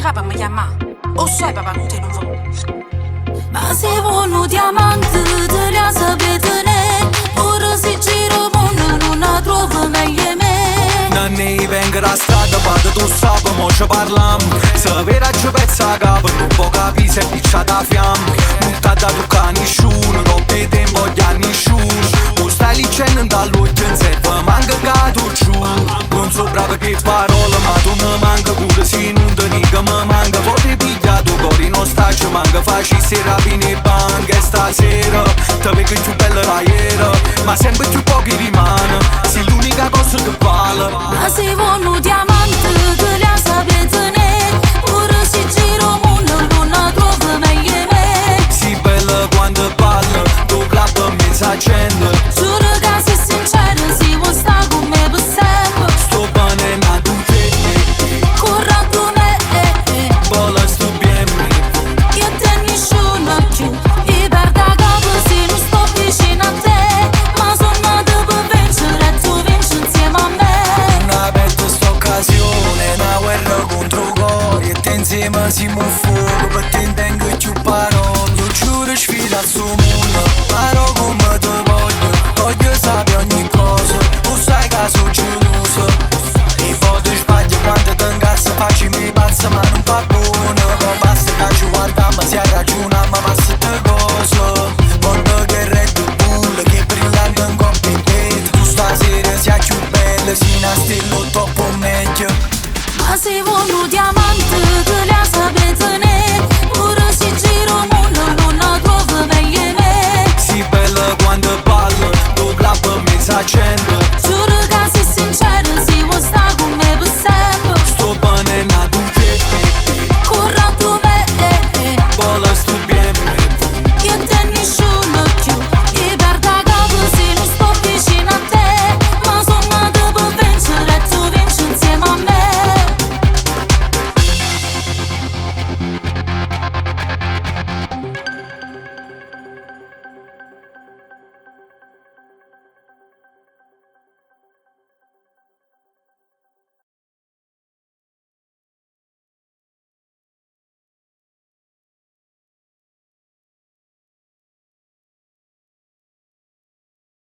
capa mi chiama. O sai papà non te non va. Ma se vuoi un diamante te la sapete. Ora si gira il mondo non la trovo meglio me. Nanni venga la strada, vado tu sapo, mo ci parlam. Se vera ci pezza capo, non può capire se è picciata fiamma. Non t'ha da toccare nessuno, troppo tempo gli anni nessuno. Tu stai dicendo dall'occhio in serva, manca cato giù. Non so bravo che parole, ma tu mi manca pure se non ti dica mi manca. Vorrei pigliare tu cori, non sta ci manca. Facessi rapine e banche stasera, te vedo più bella da ieri, ma sempre più pochi rimane. Sei l'unica cosa che vale. Ma se vuoi un diamante te la sapete. Ora si gira il mondo non la trovo meglio me. Si bella quando parla, tu club mezza gente. Giuro che sei sincero, si vuoi stare con me per sempre. Sto bene ma tu te, Corra con me, vola sto bien me. io te nessuno più. E perda capo se non sto vicino a te. Ma sono nato per vincere e tu vinci insieme a me. Non aperto sta occasione, una guerra contro cori. E te insieme siamo un fuoco, per te intengo più parole. Io giuro sfida sto mondo, paro come te voglio sapere ogni cosa. Tu sai che sono geloso, e poi ti sbagli quando ti incazzo. Facimi pazza ma non fa buono. Non basta che ci guardiamo, si ragiona ma passa te cosa. Mondo che Red Bull, che brillante in compito. Tu stasera sei più bella, si nastillo troppo meglio. Ma se vuoi un diamante te la sapete. Ora si gira il mondo non la trovo meglio me. Si bella quando parla, tu club mezza gente.